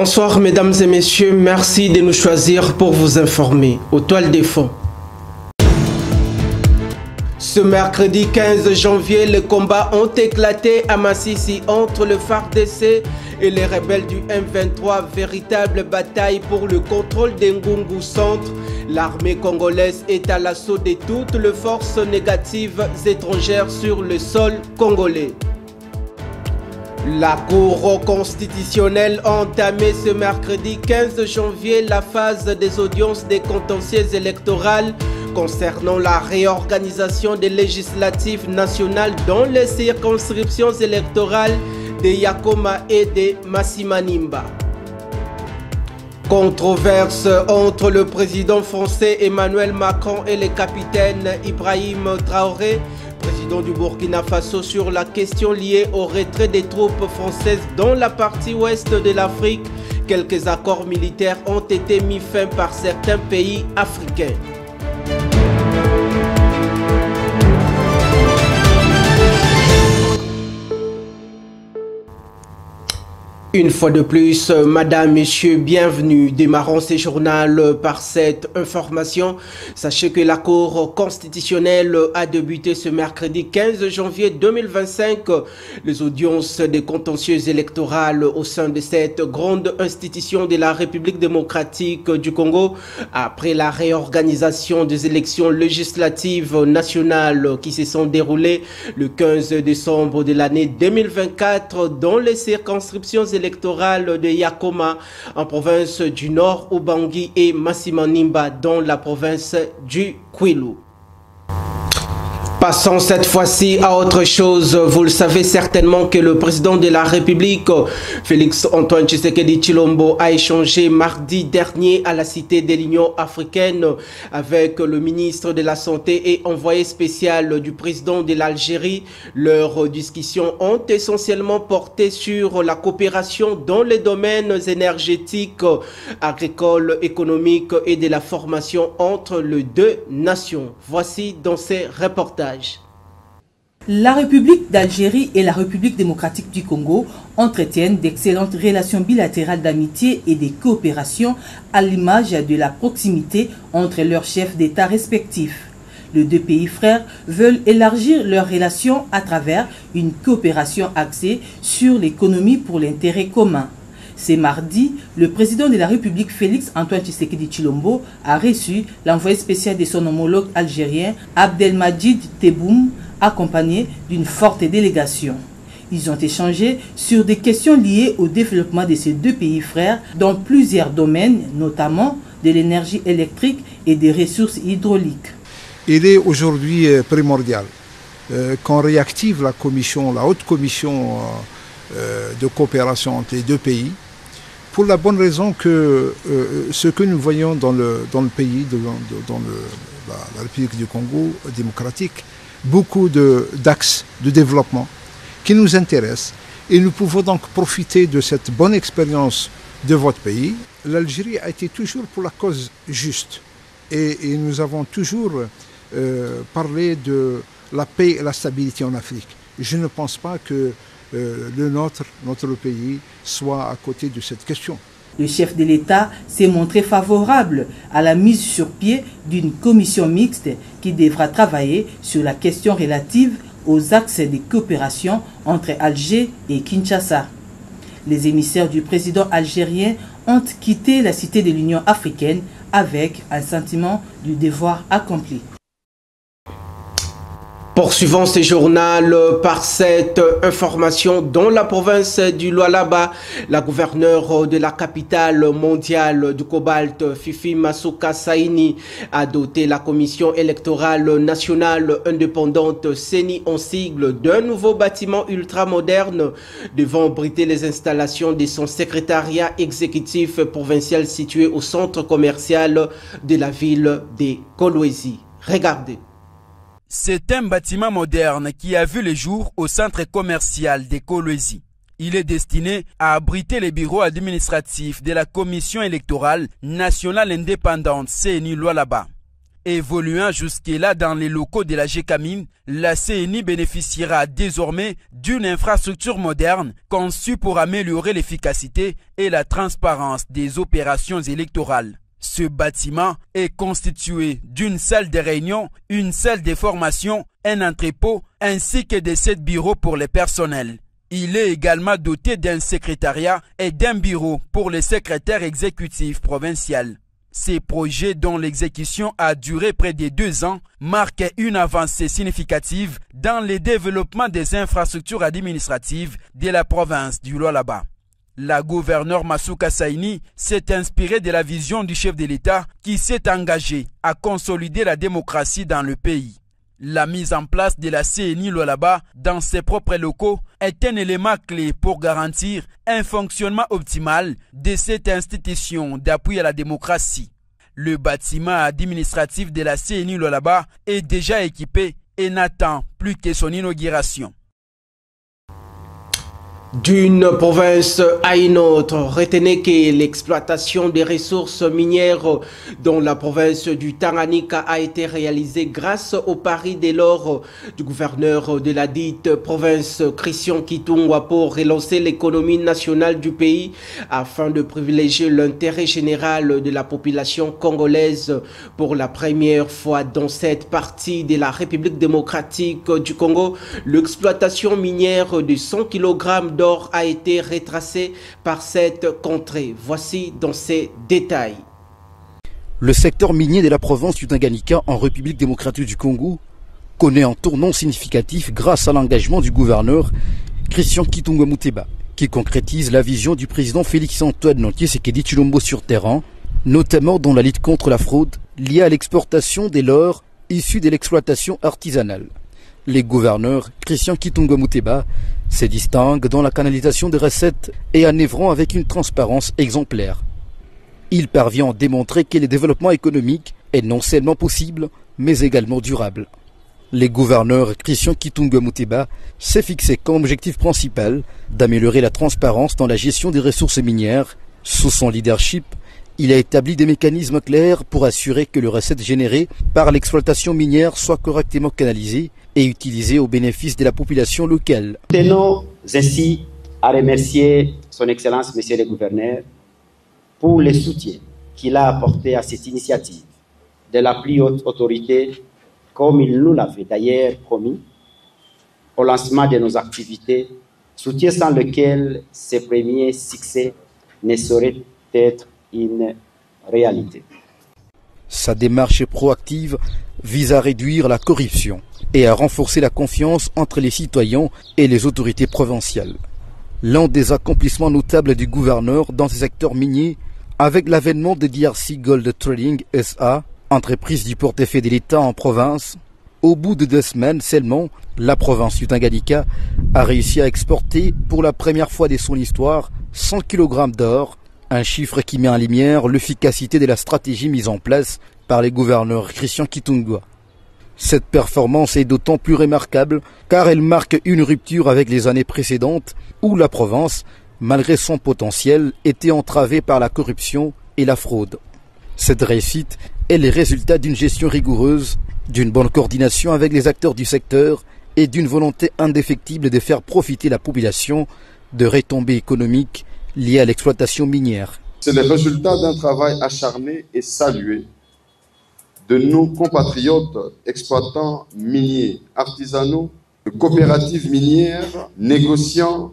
Bonsoir mesdames et messieurs, merci de nous choisir pour vous informer. Aux toiles des fonds. Ce mercredi 15 janvier, les combats ont éclaté à Massissi entre le FARDC et les rebelles du M23. Véritable bataille pour le contrôle d'Ngungu Centre. L'armée congolaise est à l'assaut de toutes les forces négatives étrangères sur le sol congolais. La Cour constitutionnelle a entamé ce mercredi 15 janvier la phase des audiences des contentieux électorales concernant la réorganisation des législatives nationales dans les circonscriptions électorales de Yakoma et de Masimanimba. Controverse entre le président français Emmanuel Macron et le capitaine Ibrahim Traoré, président du Burkina Faso, sur la question liée au retrait des troupes françaises dans la partie ouest de l'Afrique. Quelques accords militaires ont été mis fin par certains pays africains. Une fois de plus, madame, messieurs, bienvenue. Démarrons ce journal par cette information. Sachez que la Cour constitutionnelle a débuté ce mercredi 15 janvier 2025 les audiences des contentieux électorales au sein de cette grande institution de la République démocratique du Congo après la réorganisation des élections législatives nationales qui se sont déroulées le 15 décembre de l'année 2024 dans les circonscriptions électorale de Yakoma en province du Nord, Ubangi et Masimanimba dans la province du Kwilu. Passons cette fois-ci à autre chose. Vous le savez certainement que le président de la République, Félix Antoine Tshisekedi Tshilombo, a échangé mardi dernier à la Cité de l'Union africaine avec le ministre de la Santé et envoyé spécial du président de l'Algérie. Leurs discussions ont essentiellement porté sur la coopération dans les domaines énergétiques, agricoles, économiques et de la formation entre les deux nations. Voici dans ces reportages. La République d'Algérie et la République démocratique du Congo entretiennent d'excellentes relations bilatérales d'amitié et de coopération à l'image de la proximité entre leurs chefs d'État respectifs. Les deux pays frères veulent élargir leurs relations à travers une coopération axée sur l'économie pour l'intérêt commun. C'est mardi, le président de la République Félix Antoine Tshisekedi Tshilombo a reçu l'envoyé spécial de son homologue algérien Abdelmadjid Tebboune, accompagné d'une forte délégation. Ils ont échangé sur des questions liées au développement de ces deux pays frères dans plusieurs domaines, notamment de l'énergie électrique et des ressources hydrauliques. Il est aujourd'hui primordial qu'on réactive la haute commission de coopération entre les deux pays, pour la bonne raison que ce que nous voyons dans le pays, dans la République du Congo démocratique, beaucoup d'axes de développement qui nous intéressent, et nous pouvons donc profiter de cette bonne expérience de votre pays. L'Algérie a été toujours pour la cause juste, et nous avons toujours parlé de la paix et la stabilité en Afrique. Je ne pense pas que notre pays soit à côté de cette question. Le chef de l'État s'est montré favorable à la mise sur pied d'une commission mixte qui devra travailler sur la question relative aux axes de coopération entre Alger et Kinshasa. Les émissaires du président algérien ont quitté la Cité de l'Union africaine avec un sentiment du devoir accompli. Poursuivons ce journal par cette information. Dans la province du Lualaba, la gouverneure de la capitale mondiale du cobalt, Fifi Masuka Saini, a doté la commission électorale nationale indépendante CENI en sigle d'un nouveau bâtiment ultramoderne devant abriter les installations de son secrétariat exécutif provincial situé au centre commercial de la ville de Kolwezi. Regardez. C'est un bâtiment moderne qui a vu le jour au centre commercial de Kolwezi. Il est destiné à abriter les bureaux administratifs de la Commission électorale nationale indépendante CENI Lualaba. Évoluant jusque-là dans les locaux de la GECAMIN, la CENI bénéficiera désormais d'une infrastructure moderne conçue pour améliorer l'efficacité et la transparence des opérations électorales. Ce bâtiment est constitué d'une salle de réunion, une salle de formation, un entrepôt ainsi que de 7 bureaux pour les personnels. Il est également doté d'un secrétariat et d'un bureau pour le secrétaire exécutif provincial. Ces projets, dont l'exécution a duré près de 2 ans, marquent une avancée significative dans le développement des infrastructures administratives de la province du Lualaba. La gouverneure Masuka Saini s'est inspirée de la vision du chef de l'État qui s'est engagé à consolider la démocratie dans le pays. La mise en place de la CENI Lualaba dans ses propres locaux est un élément clé pour garantir un fonctionnement optimal de cette institution d'appui à la démocratie. Le bâtiment administratif de la CENI Lualaba est déjà équipé et n'attend plus que son inauguration. D'une province à une autre, retenez que l'exploitation des ressources minières dans la province du Tanganyika a été réalisée grâce au pari de l'or du gouverneur de la dite province, Christian Kitungwa, pour relancer l'économie nationale du pays afin de privilégier l'intérêt général de la population congolaise. Pour la première fois dans cette partie de la République démocratique du Congo, l'exploitation minière de 100 kg d'or a été retracé par cette contrée. Voici dans ces détails. Le secteur minier de la province du Tanganyika en République démocratique du Congo connaît un tournant significatif grâce à l'engagement du gouverneur Christian Kitungwa Muteba, qui concrétise la vision du président Félix-Antoine Tshisekedi Tshilombo sur terrain, notamment dans la lutte contre la fraude liée à l'exportation de l'or issu de l'exploitation artisanale. Les gouverneurs Christian Kitungwa Muteba se distinguent dans la canalisation des recettes et en œuvrant avec une transparence exemplaire. Il parvient à démontrer que le développement économique est non seulement possible, mais également durable. Les gouverneurs Christian Kitungwa Muteba s'est fixé comme objectif principal d'améliorer la transparence dans la gestion des ressources minières. Sous son leadership, il a établi des mécanismes clairs pour assurer que les recettes générées par l'exploitation minière soient correctement canalisées et utilisées au bénéfice de la population locale. Tenons ainsi à remercier son Excellence, Monsieur le Gouverneur, pour le soutien qu'il a apporté à cette initiative de la plus haute autorité, comme il nous l'avait d'ailleurs promis au lancement de nos activités, soutien sans lequel ces premiers succès ne sauraient être une réalité. Sa démarche proactive vise à réduire la corruption et à renforcer la confiance entre les citoyens et les autorités provinciales. L'un des accomplissements notables du gouverneur dans ce secteur minier, avec l'avènement de DRC Gold Trading SA, entreprise du portefeuille de l'État en province, au bout de 2 semaines seulement, la province du Tanganyika a réussi à exporter pour la première fois de son histoire 100 kg d'or, un chiffre qui met en lumière l'efficacité de la stratégie mise en place par les gouverneurs Christian Kitungwa. Cette performance est d'autant plus remarquable car elle marque une rupture avec les années précédentes où la province, malgré son potentiel, était entravée par la corruption et la fraude. Cette réussite est le résultat d'une gestion rigoureuse, d'une bonne coordination avec les acteurs du secteur et d'une volonté indéfectible de faire profiter la population de retombées économiques liées à l'exploitation minière. C'est le résultat d'un travail acharné et salué de nos compatriotes exploitants miniers, artisanaux, de coopératives minières, négociants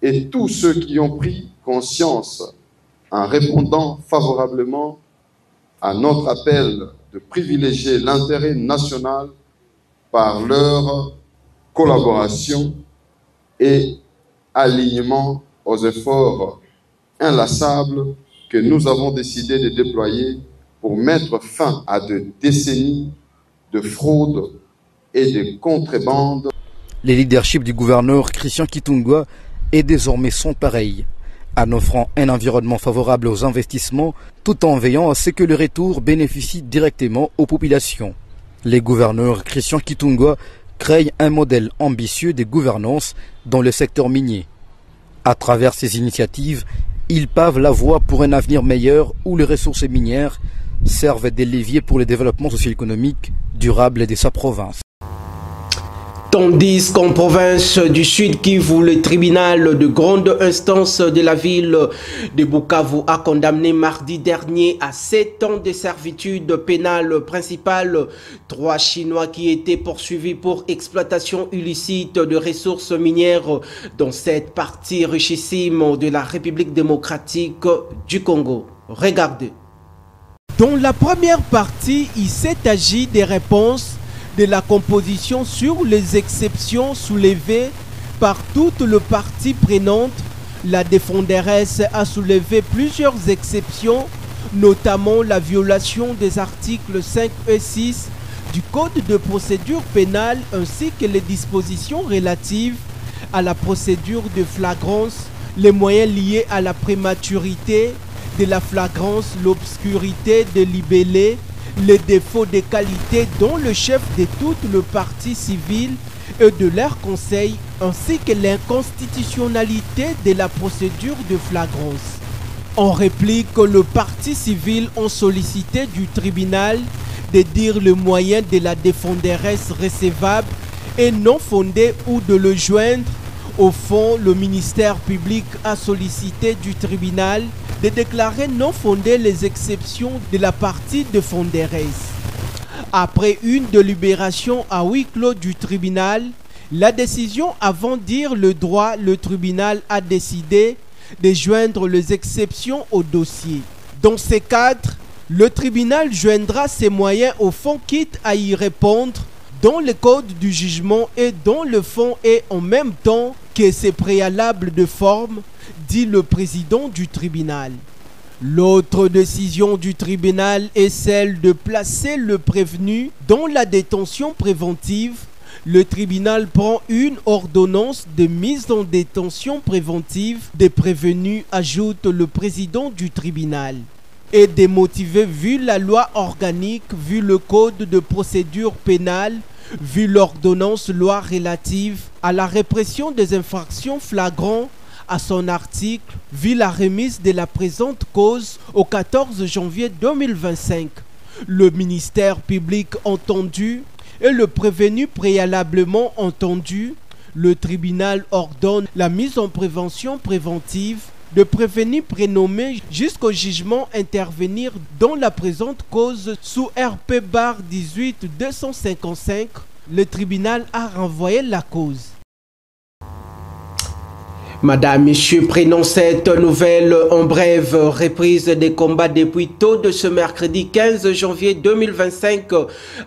et tous ceux qui ont pris conscience en répondant favorablement à notre appel de privilégier l'intérêt national par leur collaboration et alignement aux efforts inlassables que nous avons décidé de déployer pour mettre fin à des décennies de fraude et de contrebande. Le leadership du gouverneur Christian Kitungwa est désormais sans pareil, en offrant un environnement favorable aux investissements tout en veillant à ce que le retour bénéficie directement aux populations. Les gouverneurs Christian Kitungwa créent un modèle ambitieux de gouvernance dans le secteur minier. À travers ces initiatives, ils pavent la voie pour un avenir meilleur où les ressources minières servent des leviers pour le développement socio-économique durable de sa province. Tandis qu'en province du Sud Kivu, le tribunal de grande instance de la ville de Bukavu a condamné mardi dernier à 7 ans de servitude pénale principale 3 Chinois qui étaient poursuivis pour exploitation illicite de ressources minières dans cette partie richissime de la République démocratique du Congo. Regardez. Dans la première partie, il s'est agi des réponses de la composition sur les exceptions soulevées par toutes les parties prenantes. La défenderesse a soulevé plusieurs exceptions, notamment la violation des articles 5 et 6 du Code de procédure pénale ainsi que les dispositions relatives à la procédure de flagrance, les moyens liés à la prématurité de la flagrance, l'obscurité de libellé, les défauts de qualité dont le chef de toutes les parties civiles et de leur conseil, ainsi que l'inconstitutionnalité de la procédure de flagrance. En réplique, les parties civiles ont sollicité du tribunal de dire le moyen de la défenderesse recevable et non fondé ou de le joindre. Au fond, le ministère public a sollicité du tribunal de déclarer non fondées les exceptions de la partie défenderesse. Après une délibération à huis clos du tribunal, la décision avant dire le droit, le tribunal a décidé de joindre les exceptions au dossier. Dans ce cadre, le tribunal joindra ses moyens au fond quitte à y répondre dans le code du jugement et dans le fond et en même temps que c'est préalable de forme, dit le président du tribunal. L'autre décision du tribunal est celle de placer le prévenu dans la détention préventive. Le tribunal prend une ordonnance de mise en détention préventive des prévenus, ajoute le président du tribunal. Et démotivé vu la loi organique, vu le code de procédure pénale, vu l'ordonnance loi relative à la répression des infractions flagrantes à son article, vu la remise de la présente cause au 14 janvier 2025. Le ministère public entendu et le prévenu préalablement entendu, le tribunal ordonne la mise en prévention préventive de prévenus prénommés jusqu'au jugement intervenir dans la présente cause sous RP 18-255. Le tribunal a renvoyé la cause. Madame, Monsieur, prenons cette nouvelle en brève reprise des combats depuis tôt de ce mercredi 15 janvier 2025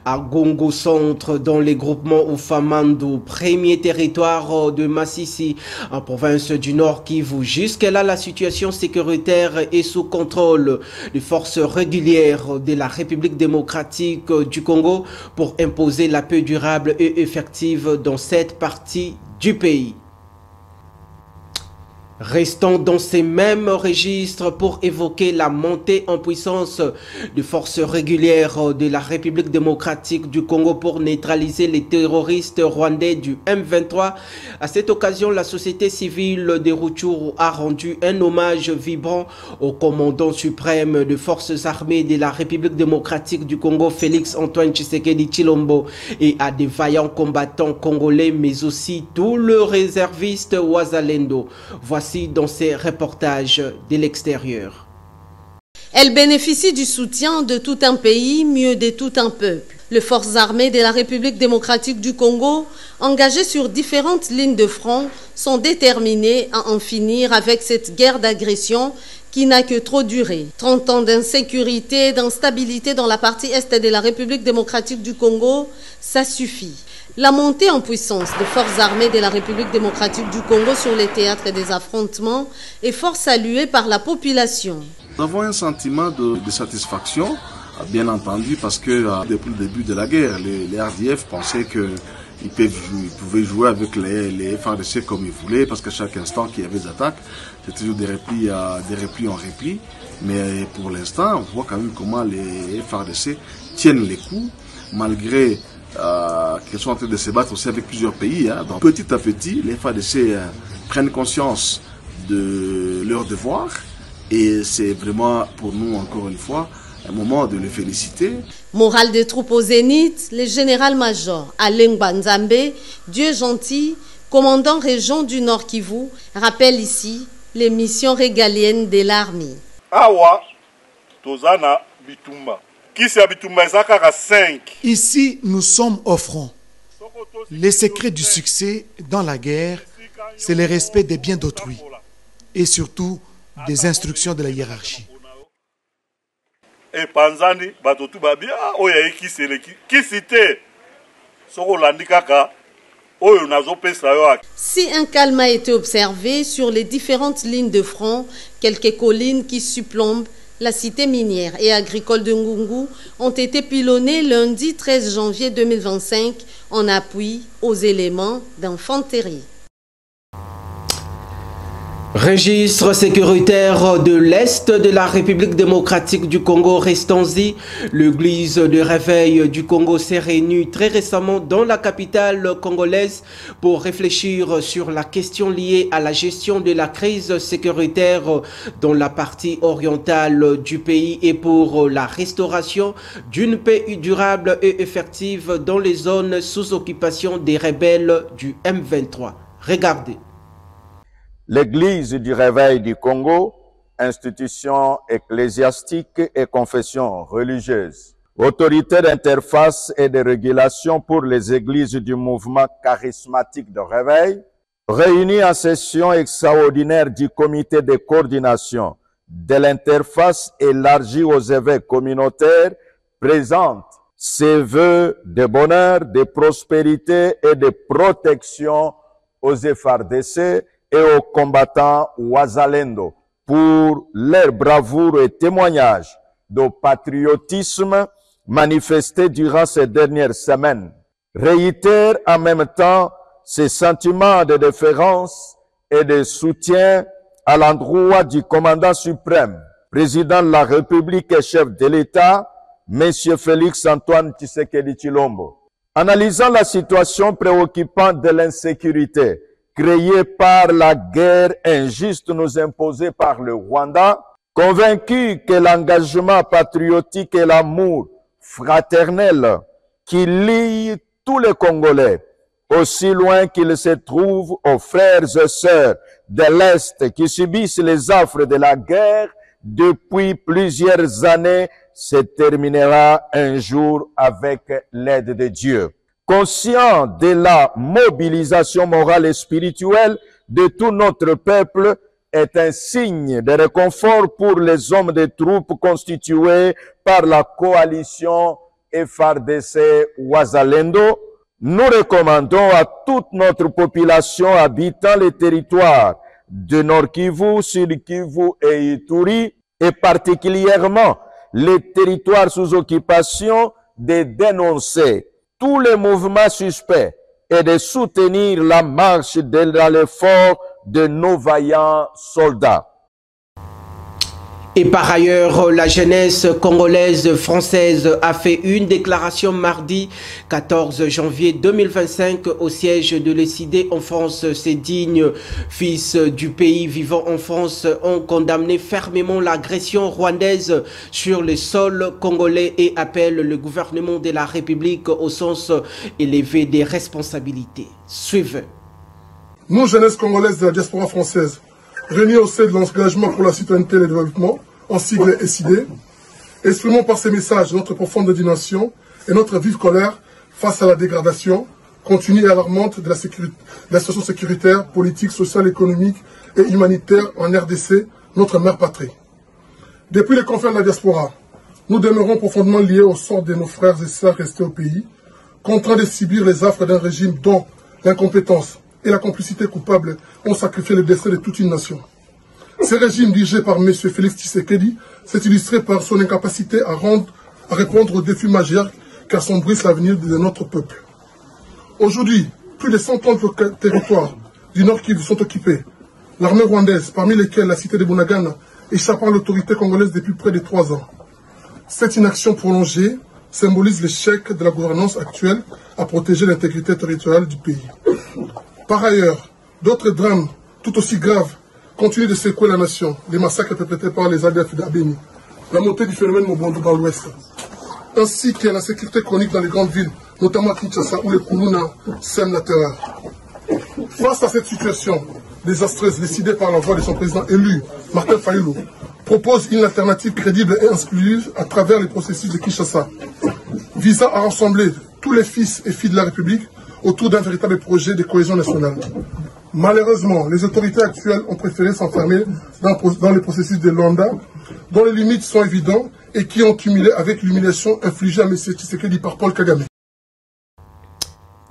à Gongo Centre dans les groupements Oufamandu, premier territoire de Massissi en province du Nord Kivu. Jusque-là, la situation sécuritaire est sous contrôle des forces régulières de la République démocratique du Congo pour imposer la paix durable et effective dans cette partie du pays. Restons dans ces mêmes registres pour évoquer la montée en puissance des forces régulières de la République démocratique du Congo pour neutraliser les terroristes rwandais du M23. À cette occasion, la société civile de Rutshuru a rendu un hommage vibrant au commandant suprême des forces armées de la République démocratique du Congo, Félix Antoine Tshisekedi Tshilombo, et à des vaillants combattants congolais, mais aussi tous les réservistes Wazalendo. Voici dans ces reportages de l'extérieur. Elle bénéficie du soutien de tout un pays, mieux de tout un peuple. Les forces armées de la République démocratique du Congo, engagées sur différentes lignes de front, sont déterminées à en finir avec cette guerre d'agression qui n'a que trop duré. 30 ans d'insécurité et d'instabilité dans la partie est de la République démocratique du Congo, ça suffit. La montée en puissance des forces armées de la République démocratique du Congo sur les théâtres des affrontements est fort saluée par la population. Nous avons un sentiment de satisfaction, bien entendu, parce que depuis le début de la guerre, les RDF pensaient qu'ils pouvaient jouer avec les FARDC comme ils voulaient, parce qu'à chaque instant qu'il y avait des attaques, c'était toujours des replis en replis. Mais pour l'instant, on voit quand même comment les FARDC tiennent les coups, malgré qu'ils sont en train de se battre aussi avec plusieurs pays. Donc petit à petit, les FARDC prennent conscience de leurs devoirs et c'est vraiment pour nous, encore une fois, un moment de les féliciter. Morale des troupes au zénith, le général-major Alain Banzambe, Dieu gentil, commandant région du Nord Kivu, rappelle ici les missions régaliennes de l'armée. Awa, Tozana, Bitumba. Ici, nous sommes au front. Les secrets du succès dans la guerre, c'est le respect des biens d'autrui et surtout des instructions de la hiérarchie. Si un calme a été observé sur les différentes lignes de front, quelques collines qui surplombent la cité minière et agricole de Ngungu ont été pilonnées lundi 13 janvier 2025 en appui aux éléments d'infanterie. Registre sécuritaire de l'Est de la République démocratique du Congo, Restanzi. L'église de réveil du Congo s'est réunie très récemment dans la capitale congolaise pour réfléchir sur la question liée à la gestion de la crise sécuritaire dans la partie orientale du pays et pour la restauration d'une paix durable et effective dans les zones sous occupation des rebelles du M23. Regardez. L'Église du Réveil du Congo, institution ecclésiastique et confession religieuse, autorité d'interface et de régulation pour les églises du mouvement charismatique de Réveil, réunie en session extraordinaire du comité de coordination de l'interface élargie aux évêques communautaires, présente ses vœux de bonheur, de prospérité et de protection aux FARDC et aux combattants Wazalendo pour leur bravoure et témoignage de patriotisme manifesté durant ces dernières semaines. Réitère en même temps ses sentiments de déférence et de soutien à l'endroit du commandant suprême, président de la République et chef de l'État, M. Félix Antoine Tshisekedi Tshilombo. Analysant la situation préoccupante de l'insécurité créée par la guerre injuste nous imposée par le Rwanda, convaincu que l'engagement patriotique et l'amour fraternel qui lie tous les Congolais, aussi loin qu'ils se trouvent aux frères et sœurs de l'Est qui subissent les affres de la guerre depuis plusieurs années, se terminera un jour avec l'aide de Dieu. Conscient de la mobilisation morale et spirituelle de tout notre peuple, est un signe de réconfort pour les hommes de troupes constitués par la coalition FARDC Wazalendo. Nous recommandons à toute notre population habitant les territoires de Nord Kivu, Sud Kivu et Ituri, et particulièrement les territoires sous occupation, de dénoncer tous les mouvements suspects et de soutenir la marche dans l'effort de nos vaillants soldats. Et par ailleurs, la jeunesse congolaise française a fait une déclaration mardi 14 janvier 2025 au siège de l'ECD en France. Ces dignes fils du pays vivant en France ont condamné fermement l'agression rwandaise sur le sol congolais et appellent le gouvernement de la République au sens élevé des responsabilités. Suivez. Nous, jeunesse congolaise de la diaspora française, réunis au sein de l'engagement pour la citoyenneté et le développement, en sigle SID, exprimons par ces messages notre profonde indignation et notre vive colère face à la dégradation continue et alarmante de la situation sécuritaire, politique, sociale, économique et humanitaire en RDC, notre mère patrie. Depuis les confins de la diaspora, nous demeurons profondément liés au sort de nos frères et sœurs restés au pays, contraints de subir les affres d'un régime dont l'incompétence et la complicité coupable ont sacrifié le destin de toute une nation. Ce régime dirigé par M. Félix Tshisekedi s'est illustré par son incapacité à répondre aux défis majeurs qui assombrissent l'avenir de notre peuple. Aujourd'hui, plus de 130 territoires du Nord Kivu sont occupés. L'armée rwandaise, parmi lesquelles la cité de Bunagana, échappant à l'autorité congolaise depuis près de 3 ans. Cette inaction prolongée symbolise l'échec de la gouvernance actuelle à protéger l'intégrité territoriale du pays. Par ailleurs, d'autres drames tout aussi graves continuent de secouer la nation, les massacres perpétrés par les ADF d'Abéni, la montée du phénomène Mobondo dans l'Ouest, ainsi que la sécurité chronique dans les grandes villes, notamment à Kinshasa, où les Kuluna sèment la terreur. Face à cette situation désastreuse décidée par la voix de son président élu, Martin Fayulu, propose une alternative crédible et inclusive à travers les processus de Kinshasa, visant à rassembler tous les fils et filles de la République autour d'un véritable projet de cohésion nationale. Malheureusement, les autorités actuelles ont préféré s'enfermer dans les processus de Luanda, dont les limites sont évidentes et qui ont cumulé avec l'humiliation infligée à M. Tshisekedi par Paul Kagame.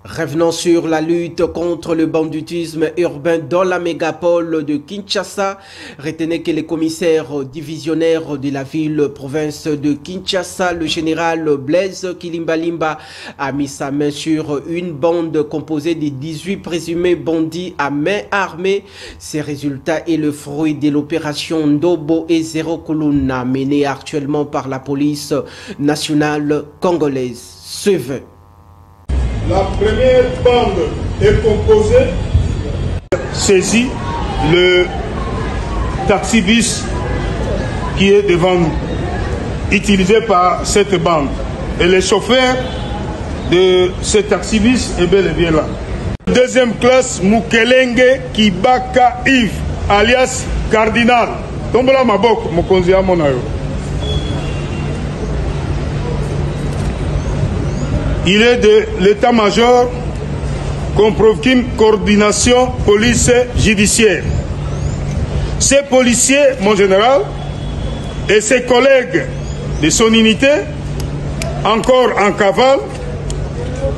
Revenons sur la lutte contre le banditisme urbain dans la mégapole de Kinshasa. Retenez que les commissaires divisionnaires de la ville-province de Kinshasa, le général Blaise Kilimbalimba, a mis sa main sur une bande composée de 18 présumés bandits à main armée. Ces résultats est le fruit de l'opération Ndobo et Zero Kuluna menée actuellement par la police nationale congolaise. Suivez. La première bande est composée. Saisit le taxi-bus qui est devant nous, utilisé par cette bande. Et le chauffeur de ce taxi-bus est bel et bien là. Deuxième classe, Mukelenge Kibaka Yves, alias Cardinal. Tombola Mabok, Mokonzi Amonayo. Il est de l'état-major Comprokim Coordination Police Judiciaire. Ces policiers, mon général, et ses collègues de son unité, encore en cavale,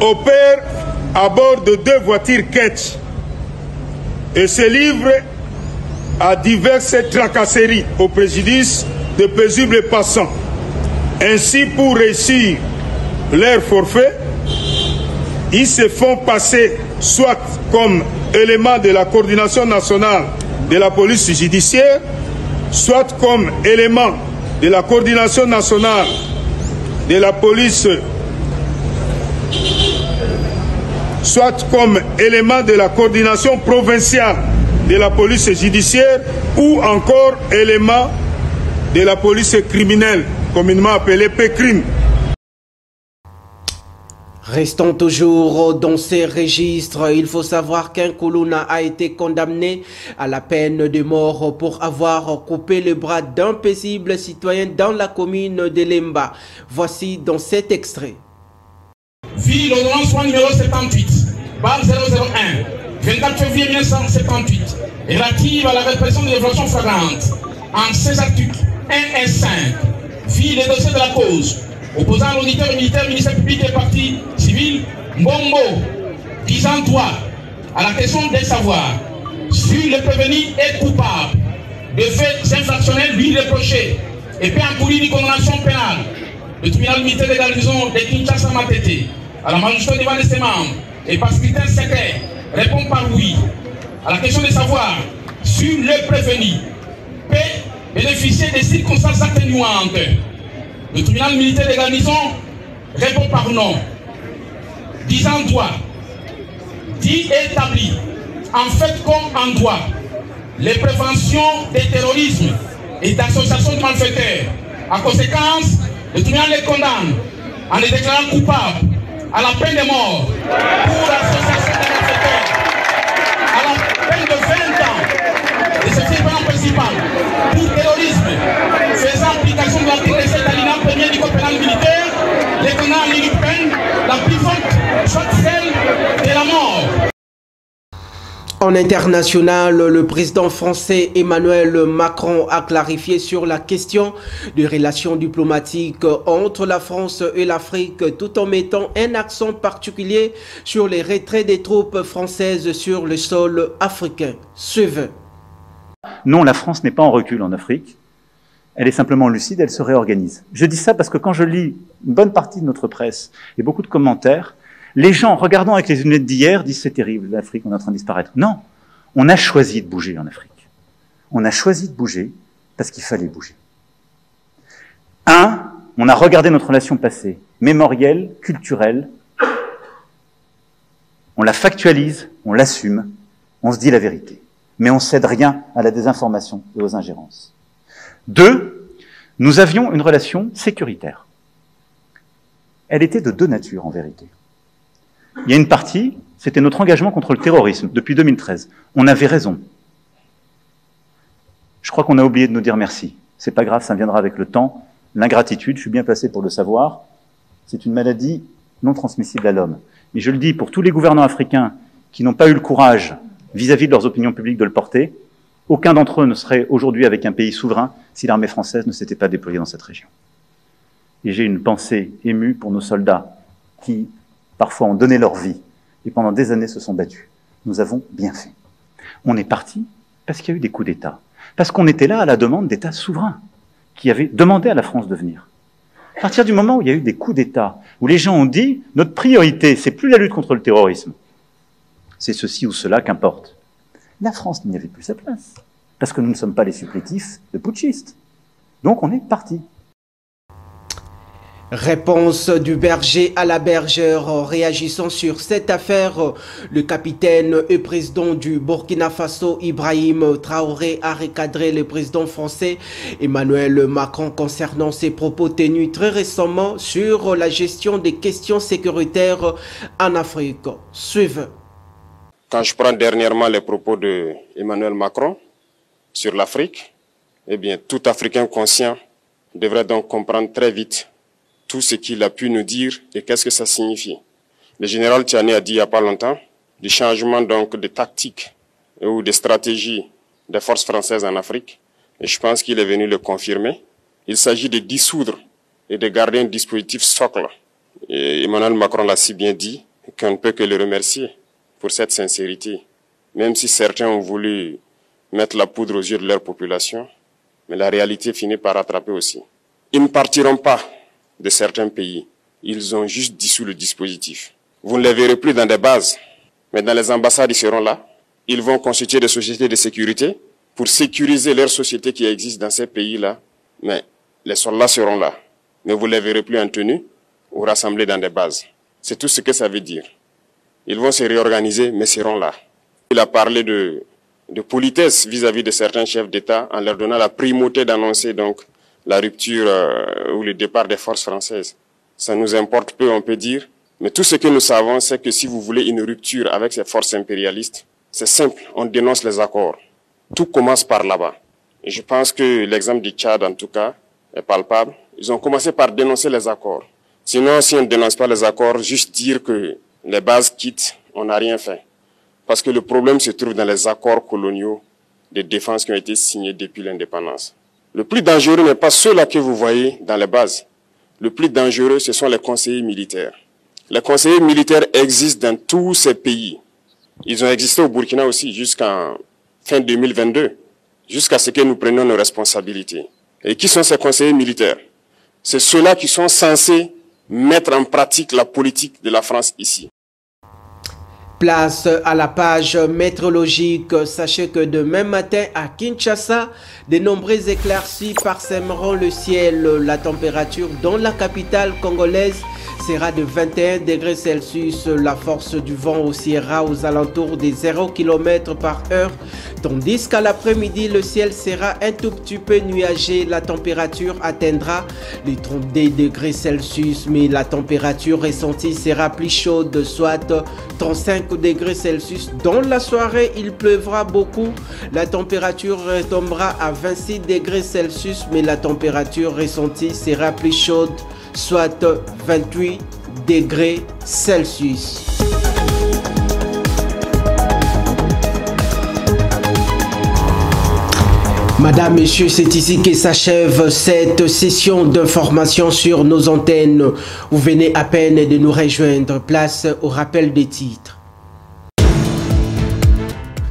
opèrent à bord de 2 voitures Ketch et se livrent à diverses tracasseries au préjudice de paisibles passants. Ainsi, pour réussir leur forfait, ils se font passer soit comme élément de la coordination nationale de la police judiciaire, soit comme élément de la coordination nationale de la police, soit comme élément de la coordination provinciale de la police judiciaire, ou encore élément de la police criminelle, communément appelée PCRIM. Restons toujours dans ces registres. Il faut savoir qu'un Kuluna a été condamné à la peine de mort pour avoir coupé le bras d'un paisible citoyen dans la commune de Lemba. Voici dans cet extrait. Vie l'ordonnance numéro 78, barre 001, 24 février 1978, relative à la répression des infractions flagrantes, en 16 articles 1 et 5, vie les dossiers de la cause, opposant l'auditeur militaire, ministère public et parti civil, Mbombo, disant droit à la question des savoirs, si le prévenu est coupable de faits infractionnels lui reprochés et peut encourir une condamnation pénale, le tribunal militaire de garnison de Kinshasa Matete, à la majorité devant ses membres et par scrutin secret, répond par oui à la question de savoir si le prévenu peut bénéficier des circonstances atténuantes. Le tribunal militaire de garnison répond par non, disant droit, dit établi, en fait comme en droit, les préventions des terrorismes et d'associations de malfaiteurs. En conséquence, le tribunal les condamne en les déclarant coupables à la peine de mort pour association de malfaiteurs, à la peine de 20 ans de ce tribunal principal pour terrorisme, faisant application de l'article 7 alinéa 1er du code pénal militaire, les condamne à l'unique peine la plus forte, soit celle de la mort. En international, le président français Emmanuel Macron a clarifié sur la question des relations diplomatiques entre la France et l'Afrique, tout en mettant un accent particulier sur les retraits des troupes françaises sur le sol africain. Suivez. Non, la France n'est pas en recul en Afrique. Elle est simplement lucide, elle se réorganise. Je dis ça parce que quand je lis une bonne partie de notre presse et beaucoup de commentaires, les gens, regardant avec les lunettes d'hier, disent c'est terrible, l'Afrique, on est en train de disparaître. Non, on a choisi de bouger en Afrique. On a choisi de bouger parce qu'il fallait bouger. On a regardé notre relation passée, mémorielle, culturelle, on la factualise, on l'assume, on se dit la vérité. Mais on ne cède rien à la désinformation et aux ingérences. 2, Nous avions une relation sécuritaire. Elle était de deux natures, en vérité. Il y a une partie, c'était notre engagement contre le terrorisme, depuis 2013. On avait raison. Je crois qu'on a oublié de nous dire merci. C'est pas grave, ça viendra avec le temps. L'ingratitude, je suis bien placé pour le savoir, c'est une maladie non transmissible à l'homme. Mais je le dis pour tous les gouvernants africains qui n'ont pas eu le courage, vis-à-vis de leurs opinions publiques, de le porter, aucun d'entre eux ne serait aujourd'hui avec un pays souverain si l'armée française ne s'était pas déployée dans cette région. Et j'ai une pensée émue pour nos soldats qui, parfois, ont donné leur vie et pendant des années se sont battus. Nous avons bien fait. On est parti parce qu'il y a eu des coups d'État. Parce qu'on était là à la demande d'États souverains qui avaient demandé à la France de venir. À partir du moment où il y a eu des coups d'État, où les gens ont dit « notre priorité, c'est plus la lutte contre le terrorisme, c'est ceci ou cela qu'importe », la France n'y avait plus sa place. Parce que nous ne sommes pas les supplétifs de putschistes. Donc on est parti. Réponse du berger à la bergère. Réagissant sur cette affaire, le capitaine et président du Burkina Faso, Ibrahim Traoré, a recadré le président français Emmanuel Macron concernant ses propos tenus très récemment sur la gestion des questions sécuritaires en Afrique. Suivez. Quand je prends dernièrement les propos de Emmanuel Macron sur l'Afrique, eh bien, tout Africain conscient devrait donc comprendre très vite tout ce qu'il a pu nous dire et qu'est-ce que ça signifie. Le général Tiani a dit il n'y a pas longtemps du changement donc de tactique ou de stratégie des forces françaises en Afrique. Et je pense qu'il est venu le confirmer. Il s'agit de dissoudre et de garder un dispositif socle. Et Emmanuel Macron l'a si bien dit qu'on ne peut que le remercier pour cette sincérité. Même si certains ont voulu mettre la poudre aux yeux de leur population, mais la réalité finit par rattraper aussi. Ils ne partiront pas de certains pays. Ils ont juste dissous le dispositif. Vous ne les verrez plus dans des bases, mais dans les ambassades, ils seront là. Ils vont constituer des sociétés de sécurité pour sécuriser leurs sociétés qui existent dans ces pays-là. Mais les soldats seront là. Mais vous ne les verrez plus en tenue ou rassemblés dans des bases. C'est tout ce que ça veut dire. Ils vont se réorganiser, mais seront là. Il a parlé de politesse vis-à-vis de certains chefs d'État en leur donnant la primauté d'annoncer donc la rupture ou le départ des forces françaises. Ça nous importe peu, on peut dire. Mais tout ce que nous savons, c'est que si vous voulez une rupture avec ces forces impérialistes, c'est simple, on dénonce les accords. Tout commence par là-bas. Et je pense que l'exemple du Tchad, en tout cas, est palpable. Ils ont commencé par dénoncer les accords. Sinon, si on ne dénonce pas les accords, juste dire que les bases quittent, on n'a rien fait. Parce que le problème se trouve dans les accords coloniaux de défense qui ont été signés depuis l'indépendance. Le plus dangereux n'est pas ceux-là que vous voyez dans les bases. Le plus dangereux, ce sont les conseillers militaires. Les conseillers militaires existent dans tous ces pays. Ils ont existé au Burkina aussi jusqu'en fin 2022, jusqu'à ce que nous prenions nos responsabilités. Et qui sont ces conseillers militaires? C'est ceux-là qui sont censés mettre en pratique la politique de la France ici. Place à la page météorologique. Sachez que demain matin à Kinshasa, de nombreuses éclaircies parsèmeront le ciel. La température dans la capitale congolaise sera de 21 degrés Celsius. La force du vent oscillera aux alentours des 0 km/h. Tandis qu'à l'après-midi, le ciel sera un tout petit peu nuagé. La température atteindra les 32 degrés Celsius, mais la température ressentie sera plus chaude, soit 35 degrés Celsius. Dans la soirée, il pleuvra beaucoup. La température retombera à 26 degrés Celsius, mais la température ressentie sera plus chaude, soit 28 degrés Celsius. Madame, Messieurs, c'est ici que s'achève cette session d'information sur nos antennes. Vous venez à peine de nous rejoindre. Place au rappel des titres.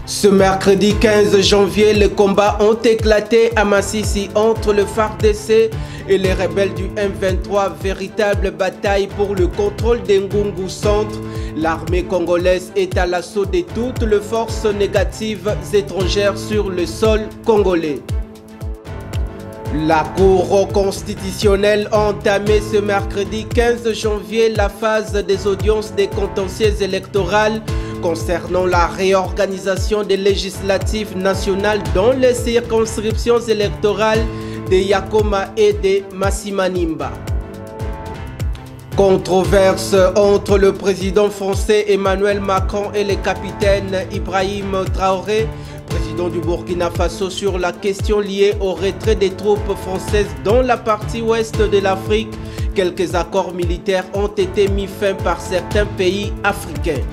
Ce mercredi 15 janvier, les combats ont éclaté à Massissi entre le FARDC et les rebelles du M23. Véritable bataille pour le contrôle d'Ngungu Centre. L'armée congolaise est à l'assaut de toutes les forces négatives étrangères sur le sol congolais. La Cour constitutionnelle a entamé ce mercredi 15 janvier la phase des audiences des contentieux électorales concernant la réorganisation des législatives nationales dans les circonscriptions électorales de Yakoma et de Massimanimba. Controverse entre le président français Emmanuel Macron et le capitaine Ibrahim Traoré, président du Burkina Faso, sur la question liée au retrait des troupes françaises dans la partie ouest de l'Afrique. Quelques accords militaires ont été mis fin par certains pays africains.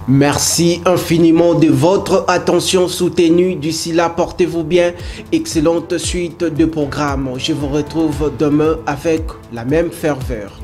Merci infiniment de votre attention soutenue. D'ici là, portez-vous bien. Excellente suite de programmes. Je vous retrouve demain avec la même ferveur.